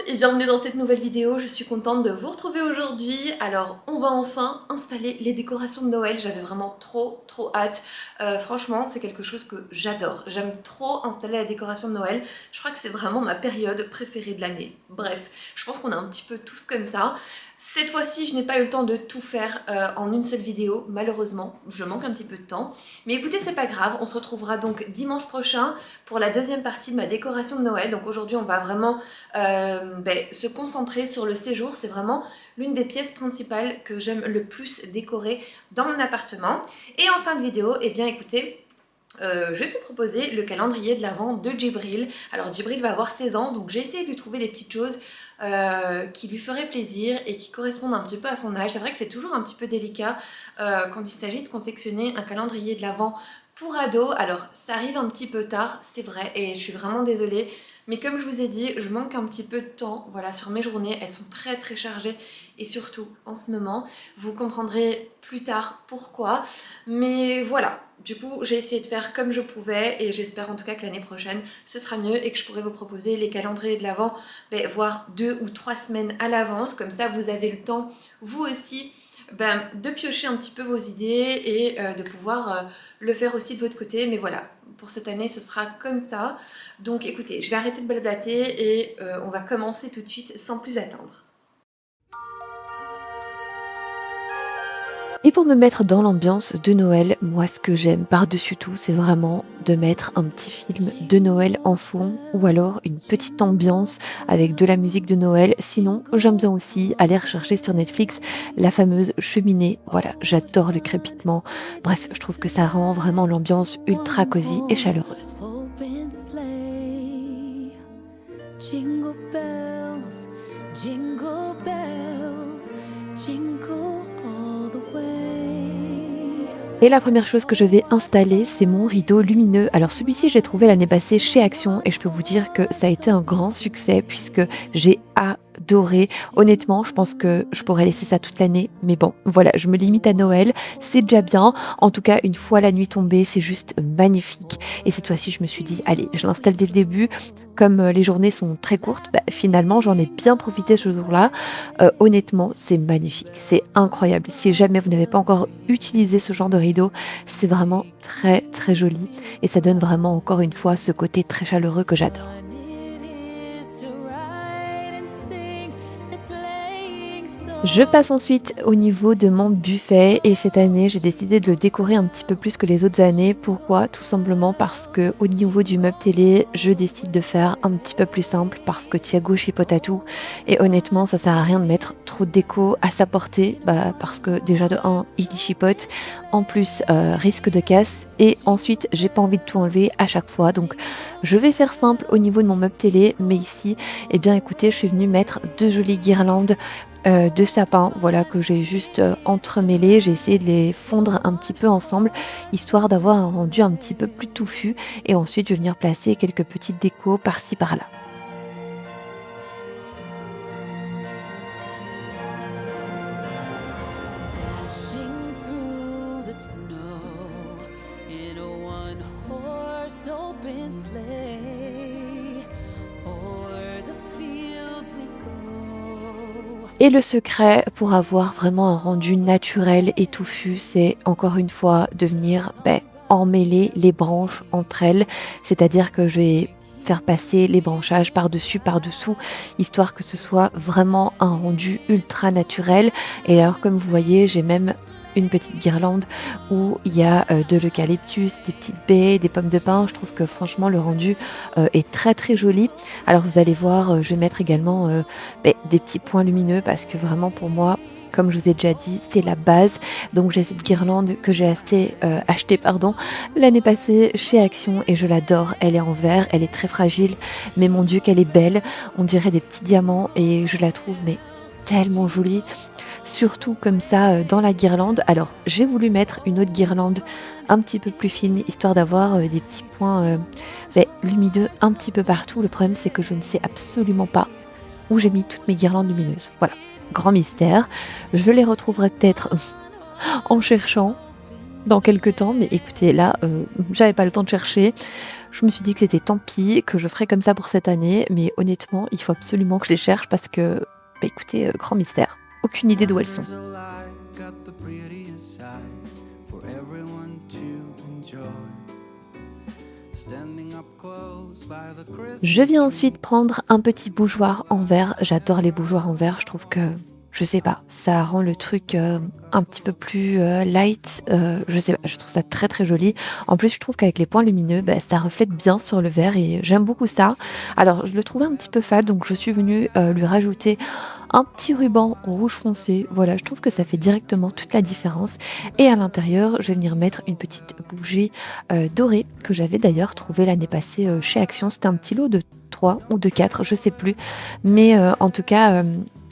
et bienvenue dans cette nouvelle vidéo, je suis contente de vous retrouver aujourd'hui. Alors on va enfin installer les décorations de Noël, j'avais vraiment trop hâte. Franchement c'est quelque chose que j'adore, j'aime trop installer la décoration de Noël, je crois que c'est vraiment ma période préférée de l'année. Bref, je pense qu'on est un petit peu tous comme ça. Cette fois-ci je n'ai pas eu le temps de tout faire en une seule vidéo, malheureusement, je manque un petit peu de temps. Mais écoutez, c'est pas grave, on se retrouvera donc dimanche prochain pour la deuxième partie de ma décoration de Noël. Donc aujourd'hui on va vraiment se concentrer sur le séjour, c'est vraiment l'une des pièces principales que j'aime le plus décorer dans mon appartement. Et en fin de vidéo, eh bien écoutez, je vais vous proposer le calendrier de l'Avent de Djibril. Alors Djibril va avoir 16 ans, donc j'ai essayé de lui trouver des petites choses qui lui feraient plaisir et qui correspondent un petit peu à son âge. C'est vrai que c'est toujours un petit peu délicat quand il s'agit de confectionner un calendrier de l'Avent pour ados. Alors ça arrive un petit peu tard, c'est vrai, et je suis vraiment désolée. Mais comme je vous ai dit, je manque un petit peu de temps, voilà, sur mes journées, elles sont très chargées et surtout en ce moment, vous comprendrez plus tard pourquoi. Mais voilà, du coup j'ai essayé de faire comme je pouvais et j'espère en tout cas que l'année prochaine ce sera mieux et que je pourrai vous proposer les calendriers de l'Avent, voire 2 ou 3 semaines à l'avance, comme ça vous avez le temps, vous aussi, de piocher un petit peu vos idées et de pouvoir le faire aussi de votre côté. Mais voilà, pour cette année ce sera comme ça. Donc écoutez, je vais arrêter de blablater et on va commencer tout de suite sans plus attendre. Et pour me mettre dans l'ambiance de Noël, moi ce que j'aime par-dessus tout, c'est vraiment de mettre un petit film de Noël en fond ou alors une petite ambiance avec de la musique de Noël. Sinon, j'aime bien aussi aller rechercher sur Netflix la fameuse cheminée. Voilà, j'adore le crépitement. Bref, je trouve que ça rend vraiment l'ambiance ultra cosy et chaleureuse. Jingle bells, jingle bells, jingle all the way. Et la première chose que je vais installer, c'est mon rideau lumineux. Alors celui-ci, j'ai trouvé l'année passée chez Action et je peux vous dire que ça a été un grand succès puisque j'ai adoré. Honnêtement, je pense que je pourrais laisser ça toute l'année. Mais bon, voilà, je me limite à Noël. C'est déjà bien. En tout cas, une fois la nuit tombée, c'est juste magnifique. Et cette fois-ci, je me suis dit, allez, je l'installe dès le début. Comme les journées sont très courtes, finalement, j'en ai bien profité ce jour-là. Honnêtement, c'est magnifique, c'est incroyable. Si jamais vous n'avez pas encore utilisé ce genre de rideau, c'est vraiment très joli et ça donne vraiment encore une fois ce côté très chaleureux que j'adore. Je passe ensuite au niveau de mon buffet et cette année j'ai décidé de le décorer un petit peu plus que les autres années. Pourquoi? Tout simplement parce que au niveau du meuble télé, je décide de faire un petit peu plus simple parce que Thiago chipote à tout et honnêtement ça sert à rien de mettre trop de déco à sa portée parce que déjà de 1 il y chipote, en plus risque de casse et ensuite j'ai pas envie de tout enlever à chaque fois donc je vais faire simple au niveau de mon meuble télé mais ici eh bien écoutez je suis venue mettre 2 jolies guirlandes de sapin, voilà, que j'ai juste entremêlé. J'ai essayé de les fondre un petit peu ensemble, histoire d'avoir un rendu un petit peu plus touffu. Et ensuite, je vais venir placer quelques petites décos par-ci par-là. Dashing through the snow in a one-horse open sleigh. O'er the fields we go. Et le secret pour avoir vraiment un rendu naturel et touffu, c'est encore une fois de venir emmêler les branches entre elles. C'est-à-dire que je vais faire passer les branchages par-dessus, par-dessous, histoire que ce soit vraiment un rendu ultra naturel. Et alors, comme vous voyez, j'ai même une petite guirlande où il y a de l'eucalyptus, des petites baies, des pommes de pin. Je trouve que franchement le rendu est très joli. Alors vous allez voir, je vais mettre également des petits points lumineux parce que vraiment pour moi, comme je vous ai déjà dit, c'est la base. Donc j'ai cette guirlande que j'ai achetée l'année passée chez Action et je l'adore. Elle est en verre, elle est très fragile, mais mon Dieu qu'elle est belle. On dirait des petits diamants et je la trouve tellement jolie. Surtout comme ça dans la guirlande. Alors j'ai voulu mettre une autre guirlande un petit peu plus fine, histoire d'avoir des petits points lumineux un petit peu partout. Le problème c'est que je ne sais absolument pas où j'ai mis toutes mes guirlandes lumineuses. Voilà, grand mystère. Je les retrouverai peut-être en cherchant dans quelques temps, mais écoutez là, j'avais pas le temps de chercher. Je me suis dit que c'était tant pis, que je ferais comme ça pour cette année, mais honnêtement, il faut absolument que je les cherche parce que, bah, écoutez, grand mystère. Aucune idée d'où elles sont. Wonders alike got the prettiest side for everyone to enjoy. Standing up close by the Je Christmas viens tree. ensuite prendre un petit bougeoir en verre. J'adore les bougeoirs en verre. Je trouve que, je sais pas, ça rend le truc un petit peu plus light. Je sais pas, je trouve ça très très joli. En plus, je trouve qu'avec les points lumineux, bah, ça reflète bien sur le verre et j'aime beaucoup ça. Alors, je le trouvais un petit peu fade, donc je suis venue lui rajouter un petit ruban rouge foncé. Voilà, je trouve que ça fait directement toute la différence. Et à l'intérieur, je vais venir mettre une petite bougie dorée que j'avais d'ailleurs trouvée l'année passée chez Action. C'était un petit lot de 3 ou de 4, je sais plus. Mais en tout cas,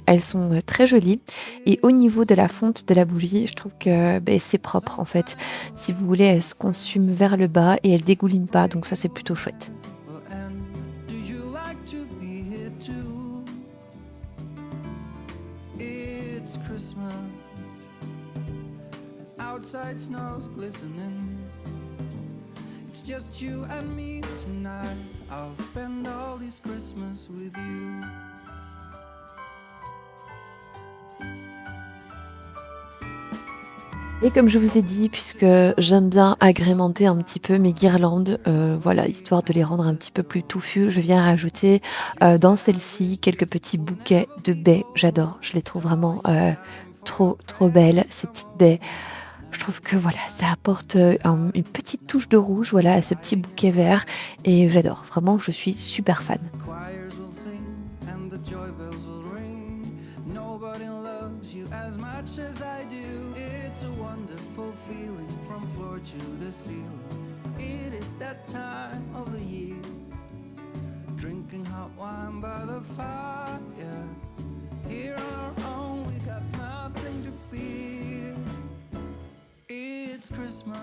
elles sont très jolies. Et au niveau de la fonte de la bougie, je trouve que ben, c'est propre en fait. Si vous voulez, elle se consume vers le bas et elle dégouline pas. Donc ça, c'est plutôt chouette. Well, and do you like to be here too? It's Christmas, and outside snow's glistening. It's just you and me tonight. I'll spend all this Christmas with you. Et comme je vous ai dit, puisque j'aime bien agrémenter un petit peu mes guirlandes, voilà, histoire de les rendre un petit peu plus touffus, je viens rajouter dans celle-ci quelques petits bouquets de baies. J'adore, je les trouve vraiment trop trop belles, ces petites baies. Je trouve que voilà, ça apporte une petite touche de rouge, voilà, à ce petit bouquet vert. Et j'adore, vraiment, je suis super fan. Choirs will sing and the joy bells will ring. Nobody loves you as much as I do. It's a wonderful feeling from floor to the ceiling. It is that time of the year. Drinking hot wine by the fire. Here on our own, we got nothing to fear. It's Christmas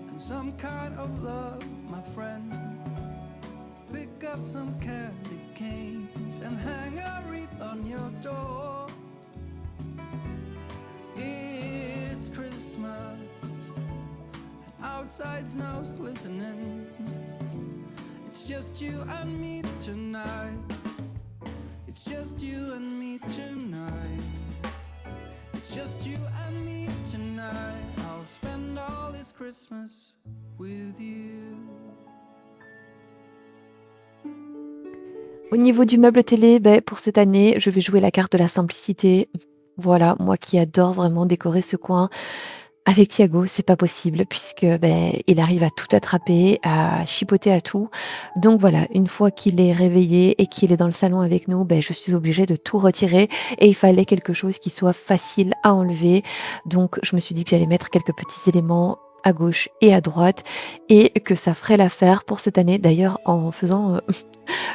and some kind of love, my friend. Pick up some candy canes and hang a wreath on your door. It's Christmas and outside snow's glistening. It's just you and me tonight. It's just you and me tonight. It's just you and me tonight. I'll spend all this Christmas with you. Au niveau du meuble télé, ben, pour cette année, je vais jouer la carte de la simplicité. Voilà, moi qui adore vraiment décorer ce coin. Avec Thiago, c'est pas possible puisque ben, il arrive à tout attraper, à chipoter à tout. Donc voilà, une fois qu'il est réveillé et qu'il est dans le salon avec nous, ben, je suis obligée de tout retirer et il fallait quelque chose qui soit facile à enlever. Donc je me suis dit que j'allais mettre quelques petits éléments à gauche et à droite et que ça ferait l'affaire pour cette année. D'ailleurs, en faisant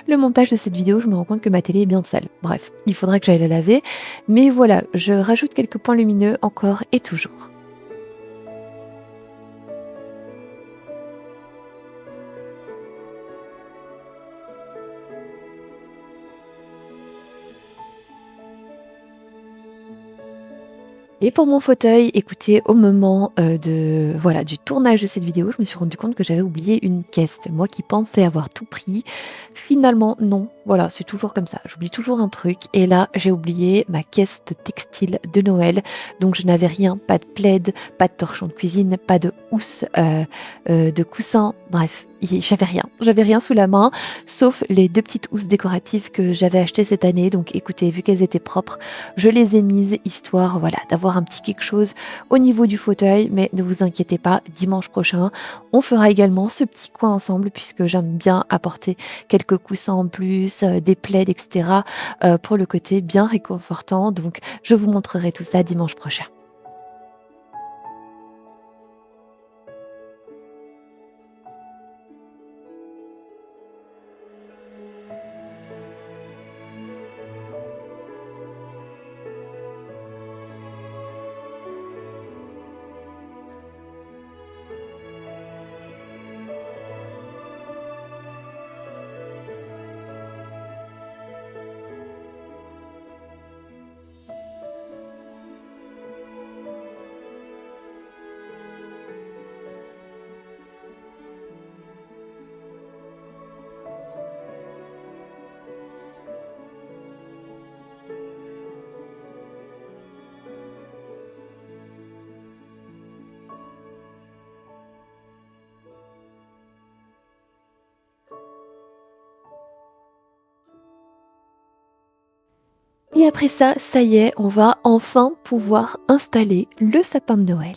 le montage de cette vidéo, je me rends compte que ma télé est bien sale. Bref, il faudrait que j'aille la laver. Mais voilà, je rajoute quelques points lumineux encore et toujours. Et pour mon fauteuil, écoutez, au moment voilà, du tournage de cette vidéo, je me suis rendu compte que j'avais oublié une caisse. Moi qui pensais avoir tout pris, finalement non. Voilà, c'est toujours comme ça. J'oublie toujours un truc. Et là, j'ai oublié ma caisse de textile de Noël. Donc je n'avais rien, pas de plaid, pas de torchon de cuisine, pas de housse, de coussin. Bref, j'avais rien. J'avais rien sous la main, sauf les 2 petites housses décoratives que j'avais achetées cette année. Donc écoutez, vu qu'elles étaient propres, je les ai mises histoire, voilà, d'avoir un petit quelque chose au niveau du fauteuil. Mais ne vous inquiétez pas, dimanche prochain, on fera également ce petit coin ensemble puisque j'aime bien apporter quelques coussins en plus, des plaids, etc. Pour le côté bien réconfortant. Donc je vous montrerai tout ça dimanche prochain. Et après ça, ça y est, on va enfin pouvoir installer le sapin de Noël.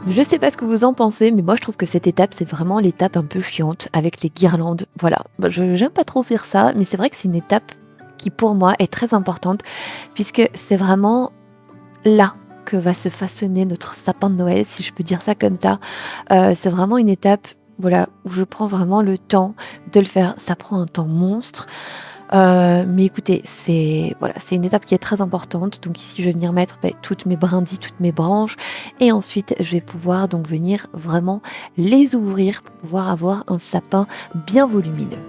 Je sais pas ce que vous en pensez, mais moi je trouve que cette étape, c'est vraiment l'étape un peu chiante avec les guirlandes. Voilà, je j'aime pas trop faire ça, mais c'est vrai que c'est une étape qui pour moi est très importante puisque c'est vraiment là que va se façonner notre sapin de Noël, si je peux dire ça comme ça. C'est vraiment une étape, voilà, où je prends vraiment le temps de le faire. Ça prend un temps monstre, mais écoutez, c'est voilà, c'est une étape qui est très importante. Donc ici, je vais venir mettre, toutes mes brindilles, toutes mes branches et ensuite je vais pouvoir donc venir vraiment les ouvrir pour pouvoir avoir un sapin bien volumineux.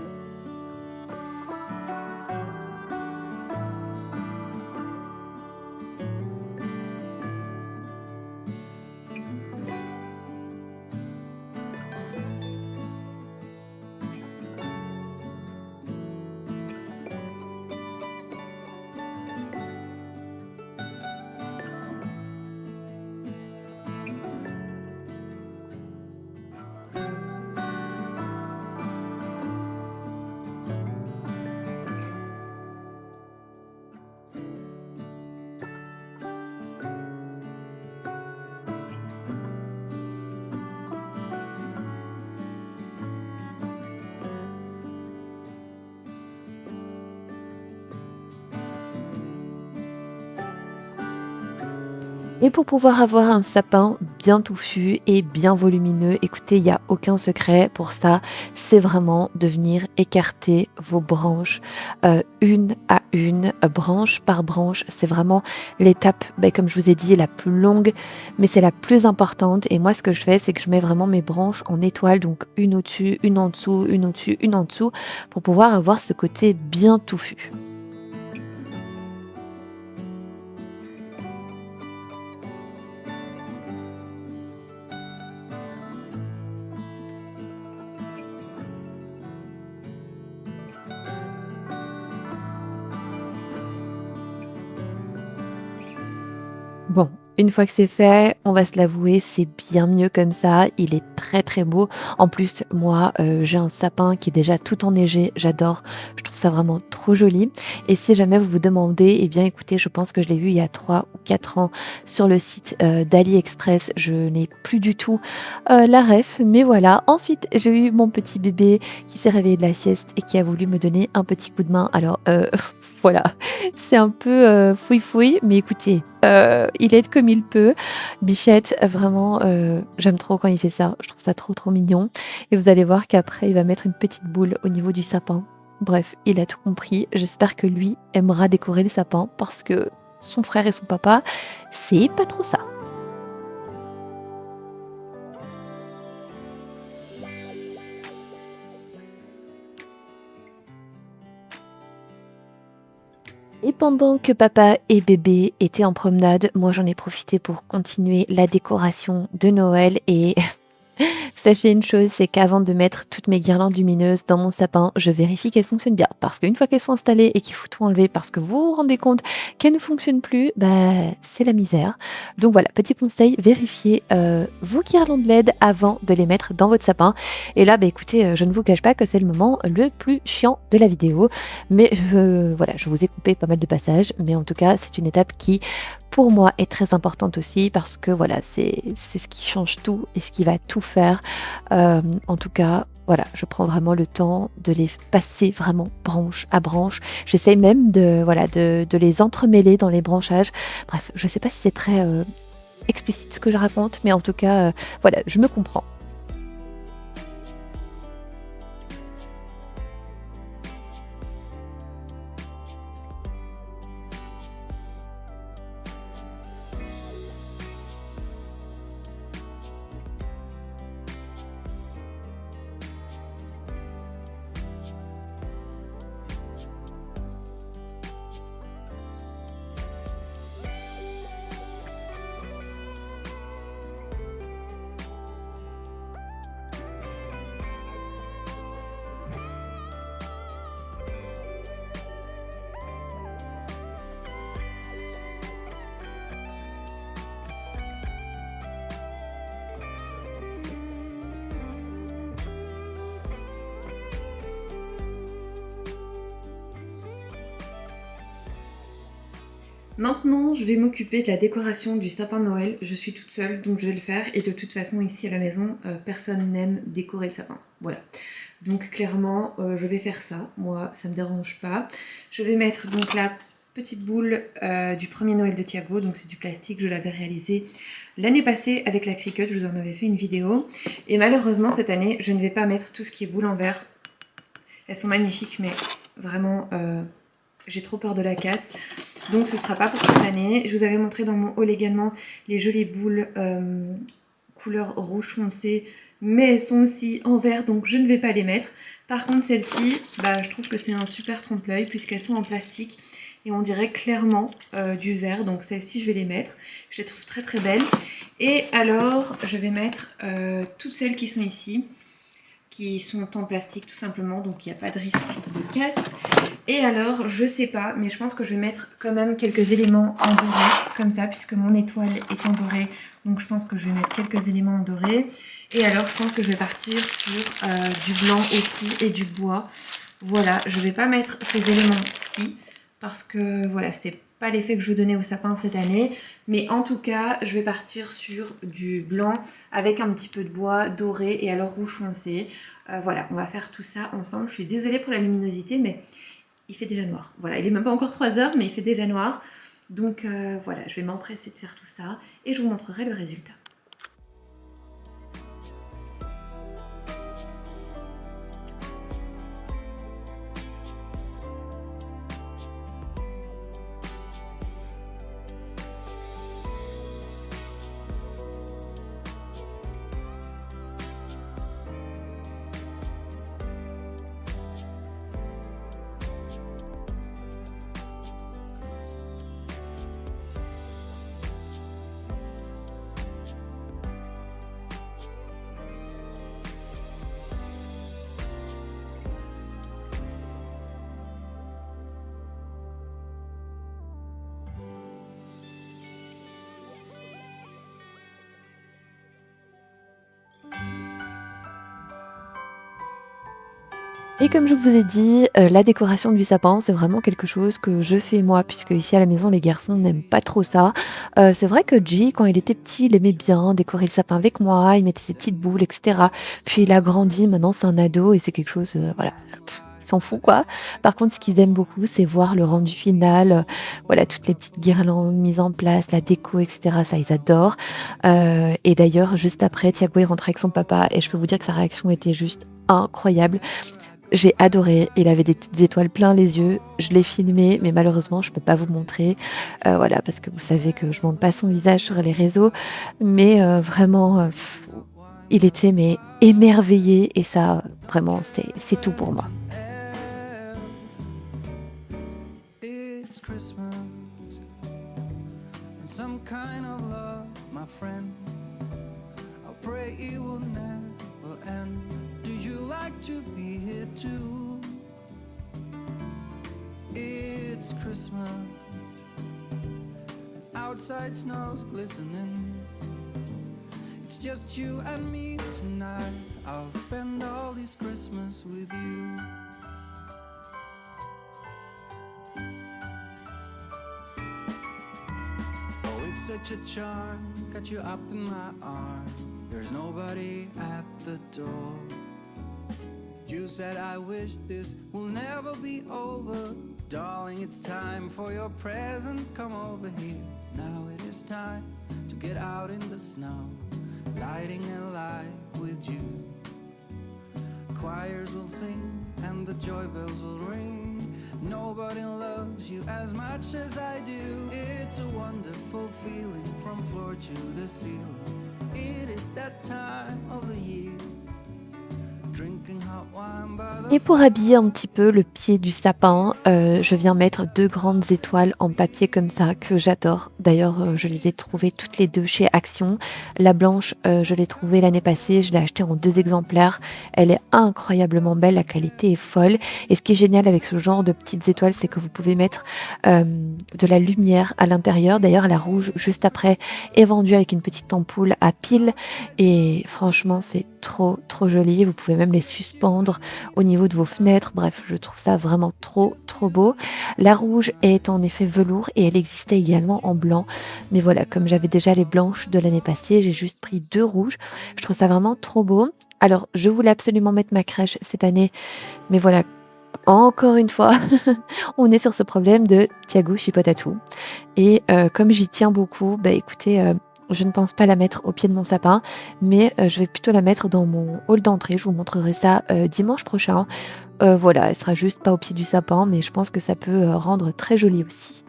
Et pour pouvoir avoir un sapin bien touffu et bien volumineux, écoutez, il y a aucun secret pour ça, c'est vraiment de venir écarter vos branches, une à une, branche par branche. C'est vraiment l'étape, comme je vous ai dit, la plus longue, mais c'est la plus importante. Et moi, ce que je fais, c'est que je mets vraiment mes branches en étoile, donc une au-dessus, une en dessous, une au-dessus, une en dessous, pour pouvoir avoir ce côté bien touffu. Bon, une fois que c'est fait, on va se l'avouer, c'est bien mieux comme ça. Il est très, très beau. En plus, moi, j'ai un sapin qui est déjà tout enneigé. J'adore. Je trouve ça vraiment trop joli. Et si jamais vous vous demandez, eh bien, écoutez, je pense que je l'ai vu il y a 3 ou 4 ans sur le site, d'AliExpress. Je n'ai plus du tout, la ref, mais voilà. Ensuite, j'ai eu mon petit bébé qui s'est réveillé de la sieste et qui a voulu me donner un petit coup de main. Alors, voilà, c'est un peu, fouille-fouille, mais écoutez, il aide comme il peut. Bichette, vraiment, j'aime trop quand il fait ça. Je trouve ça trop, trop mignon et vous allez voir qu'après, il va mettre une petite boule au niveau du sapin. Bref, il a tout compris. J'espère que lui aimera décorer le sapin parce que son frère et son papa, c'est pas trop ça. Et pendant que papa et bébé étaient en promenade, moi j'en ai profité pour continuer la décoration de Noël et sachez une chose, c'est qu'avant de mettre toutes mes guirlandes lumineuses dans mon sapin, je vérifie qu'elles fonctionnent bien. Parce qu'une fois qu'elles sont installées et qu'il faut tout enlever parce que vous vous rendez compte qu'elles ne fonctionnent plus, c'est la misère. Donc voilà, petit conseil, vérifiez vos guirlandes LED avant de les mettre dans votre sapin. Et là, écoutez, je ne vous cache pas que c'est le moment le plus chiant de la vidéo. Mais voilà, je vous ai coupé pas mal de passages. Mais en tout cas, c'est une étape qui, pour moi, est très importante aussi parce que voilà, c'est ce qui change tout et ce qui va tout faire. En tout cas, voilà, je prends vraiment le temps de les passer vraiment branche à branche. J'essaye même de les entremêler dans les branchages. Bref, je sais pas si c'est très explicite ce que je raconte, mais en tout cas, voilà, je me comprends. Maintenant, je vais m'occuper de la décoration du sapin de Noël. Je suis toute seule, donc je vais le faire. Et de toute façon, ici à la maison, personne n'aime décorer le sapin. Voilà. Donc clairement, je vais faire ça. Moi, ça me dérange pas. Je vais mettre donc la petite boule du premier Noël de Thiago. Donc c'est du plastique, je l'avais réalisé l'année passée avec la Cricut. Je vous en avais fait une vidéo. Et malheureusement, cette année, je ne vais pas mettre tout ce qui est boule en verre. Elles sont magnifiques, mais vraiment, j'ai trop peur de la casse. Donc ce sera pas pour cette année. Je vous avais montré dans mon haul également les jolies boules couleur rouge foncé, mais elles sont aussi en vert, donc je ne vais pas les mettre. Par contre celle-ci, je trouve que c'est un super trompe-l'œil puisqu'elles sont en plastique et on dirait clairement du vert. Donc celles-ci je vais les mettre. Je les trouve très très belles. Et alors je vais mettre toutes celles qui sont ici, qui sont en plastique tout simplement, donc il n'y a pas de risque de casse. Et alors, je sais pas, mais je pense que je vais mettre quand même quelques éléments en doré, comme ça, puisque mon étoile est en doré. Donc je pense que je vais mettre quelques éléments en doré. Et alors, je pense que je vais partir sur du blanc aussi et du bois. Voilà, je vais pas mettre ces éléments-ci, parce que voilà, c'est pas l'effet que je veux donner au sapin cette année. Mais en tout cas, je vais partir sur du blanc avec un petit peu de bois doré et alors rouge foncé. Voilà, on va faire tout ça ensemble. Je suis désolée pour la luminosité, mais il fait déjà noir. Voilà, il est même pas encore 3 heures, mais il fait déjà noir. Donc voilà, je vais m'empresser de faire tout ça et je vous montrerai le résultat. Et comme je vous ai dit, la décoration du sapin, c'est vraiment quelque chose que je fais moi, puisque ici à la maison, les garçons n'aiment pas trop ça. C'est vrai que G, quand il était petit, il aimait bien décorer le sapin avec moi, il mettait ses petites boules, et cetera. Puis il a grandi, maintenant c'est un ado et c'est quelque chose, voilà, il s'en fout quoi. Par contre, ce qu'ils aiment beaucoup, c'est voir le rendu final, voilà, toutes les petites guirlandes mises en place, la déco, et cetera. Ça, ils adorent. Et d'ailleurs, juste après, Thiago est rentré avec son papa et je peux vous dire que sa réaction était juste incroyable. J'ai adoré, il avait des petites étoiles plein les yeux, je l'ai filmé, mais malheureusement je peux pas vous montrer, voilà, parce que vous savez que je montre pas son visage sur les réseaux, mais vraiment, il était mais émerveillé et ça, vraiment, c'est tout pour moi. It's Christmas and some kind of love, my friend. I pray it will never end. Do you like to be here too? It's Christmas and outside snow's glistening. It's just you and me tonight. I'll spend all this Christmas with you. Oh, it's such a charm, got you up in my arms. There's nobody at the door. You said I wish this will never be over. Darling, it's time for your present. Come over here. Now it is time to get out in the snow, lighting a light with you. Choirs will sing and the joy bells will ring. Nobody loves you as much as I do. It's a wonderful feeling from floor to the ceiling. It is that time of the year. Drinking hot wine by the Et pour habiller un petit peu le pied du sapin, je viens mettre 2 grandes étoiles en papier comme ça que j'adore. D'ailleurs, je les ai trouvées toutes les 2 chez Action. La blanche, je l'ai trouvée l'année passée, je l'ai achetée en 2 exemplaires. Elle est incroyablement belle, la qualité est folle. Et ce qui est génial avec ce genre de petites étoiles, c'est que vous pouvez mettre de la lumière à l'intérieur. D'ailleurs, la rouge, juste après, est vendue avec une petite ampoule à pile. Et franchement, c'est trop, trop joli. Vous pouvez même les suspendre tendre au niveau de vos fenêtres. Bref, je trouve ça vraiment trop beau. La rouge est en effet velours et elle existait également en blanc. Mais voilà, comme j'avais déjà les blanches de l'année passée, j'ai juste pris 2 rouges. Je trouve ça vraiment trop beau. Alors, je voulais absolument mettre ma crèche cette année, mais voilà, encore une fois, on est sur ce problème de Thiago chipote à tout. Et comme j'y tiens beaucoup, bah écoutez, je ne pense pas la mettre au pied de mon sapin, mais je vais plutôt la mettre dans mon hall d'entrée. Je vous montrerai ça dimanche prochain. Voilà, elle sera juste pas au pied du sapin, mais je pense que ça peut rendre très joli aussi.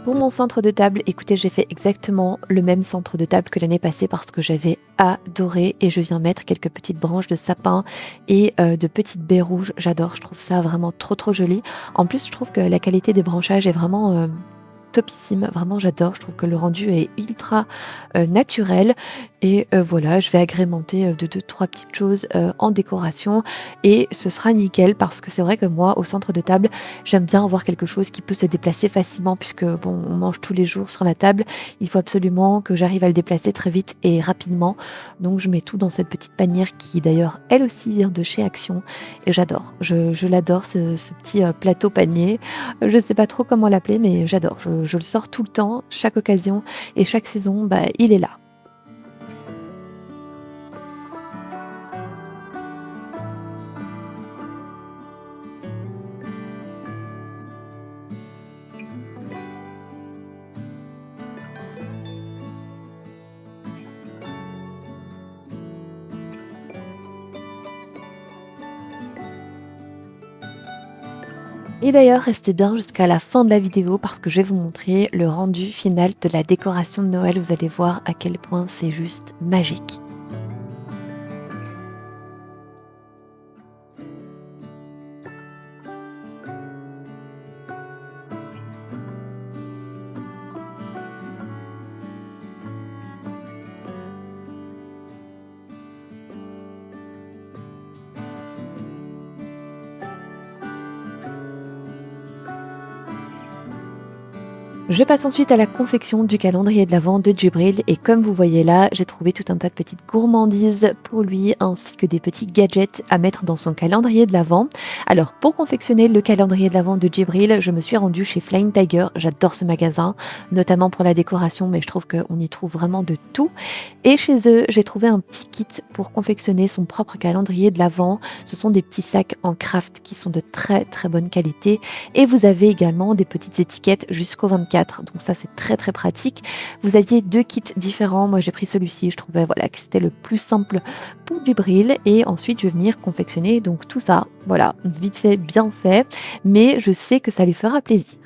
Pour mon centre de table, écoutez, j'ai fait exactement le même centre de table que l'année passée parce que j'avais adoré et je viens mettre quelques petites branches de sapin et de petites baies rouges. J'adore, je trouve ça vraiment trop joli. En plus, je trouve que la qualité des branchages est vraiment topissime, vraiment j'adore, je trouve que le rendu est ultra naturel et voilà, je vais agrémenter de 2-3 petites choses en décoration et ce sera nickel parce que c'est vrai que moi au centre de table, j'aime bien avoir quelque chose qui peut se déplacer facilement puisque bon, on mange tous les jours sur la table, il faut absolument que j'arrive à le déplacer très vite et rapidement. Donc je mets tout dans cette petite panière qui d'ailleurs elle aussi vient de chez Action et j'adore. Je l'adore ce petit plateau panier. Je sais pas trop comment l'appeler mais j'adore. Je le sors tout le temps, chaque occasion et chaque saison, bah, il est là. Et d'ailleurs, restez bien jusqu'à la fin de la vidéo parce que je vais vous montrer le rendu final de la décoration de Noël. Vous allez voir à quel point c'est juste magique. Je passe ensuite à la confection du calendrier de l'Avent de Djibril et comme vous voyez là, j'ai trouvé tout un tas de petites gourmandises pour lui ainsi que des petits gadgets à mettre dans son calendrier de l'Avent. Alors pour confectionner le calendrier de l'Avent de Djibril, je me suis rendue chez Flying Tiger, j'adore ce magasin, notamment pour la décoration mais je trouve qu'on y trouve vraiment de tout. Et chez eux, j'ai trouvé un petit kit pour confectionner son propre calendrier de l'Avent. Ce sont des petits sacs en craft qui sont de très bonne qualité et vous avez également des petites étiquettes jusqu'au 24. Donc ça c'est très pratique. Vous aviez 2 kits différents. Moi j'ai pris celui-ci. Je trouvais voilà que c'était le plus simple pour Djibril. Et ensuite je vais venir confectionner donc tout ça. Voilà, vite fait, bien fait. Mais je sais que ça lui fera plaisir.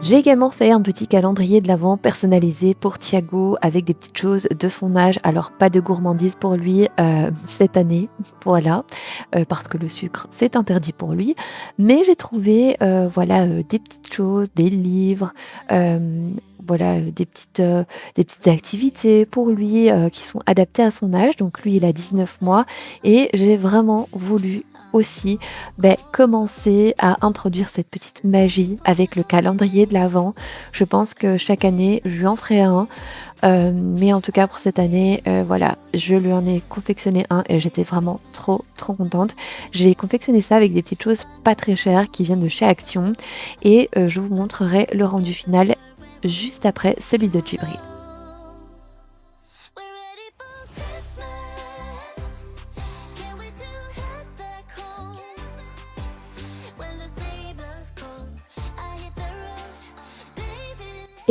J'ai également fait un petit calendrier de l'Avent personnalisé pour Thiago avec des petites choses de son âge. Alors pas de gourmandise pour lui cette année, voilà, parce que le sucre c'est interdit pour lui. Mais j'ai trouvé voilà des petites choses, des livres, voilà des petites activités pour lui qui sont adaptées à son âge. Donc lui il a 19 mois et j'ai vraiment voulu aussi commencer à introduire cette petite magie avec le calendrier de l'Avent. Je pense que chaque année, je lui en ferai un. Mais en tout cas, pour cette année, voilà, je lui en ai confectionné un et j'étais vraiment trop contente. J'ai confectionné ça avec des petites choses pas très chères qui viennent de chez Action. Et je vous montrerai le rendu final juste après celui de Djibril.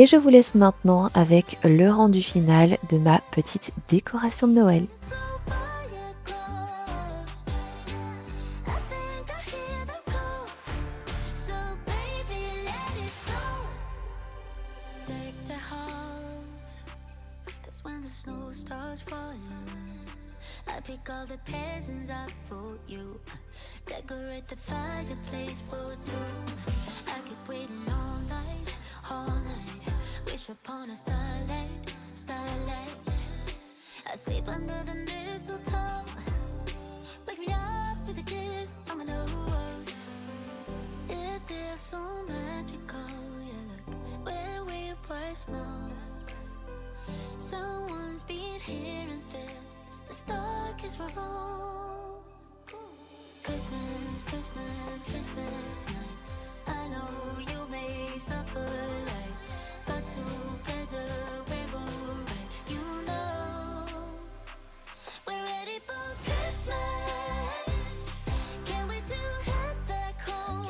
Et je vous laisse maintenant avec le rendu final de ma petite décoration de Noël. I pick all the presents up for you. Decorate the fireplace for two. I keep waiting all night. Wish upon a starlight. I sleep under the mistletoe. Wake me up with a kiss on my nose. It feels so magical, yeah, look where we were small. Someone's been here and there. The stalk is wrong. Christmas night. I know you may suffer like, but together we're alright. You know we're ready for Christmas. Can't wait to head back home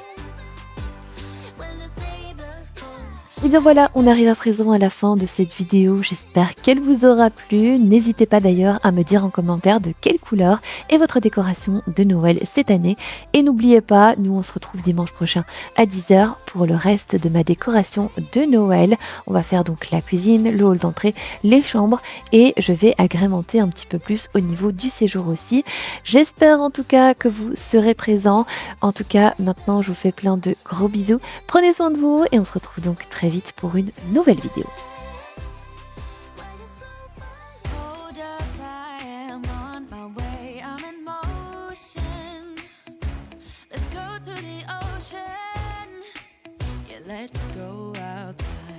when the sleigh bells call. Et bien voilà, on arrive à présent à la fin de cette vidéo. J'espère qu'elle vous aura plu. N'hésitez pas d'ailleurs à me dire en commentaire de quelle couleur est votre décoration de Noël cette année. Et n'oubliez pas, nous on se retrouve dimanche prochain à 10h pour le reste de ma décoration de Noël. On va faire donc la cuisine, le hall d'entrée, les chambres et je vais agrémenter un petit peu plus au niveau du séjour aussi. J'espère en tout cas que vous serez présents. En tout cas, maintenant je vous fais plein de gros bisous. Prenez soin de vous et on se retrouve donc très vite pour une nouvelle vidéo.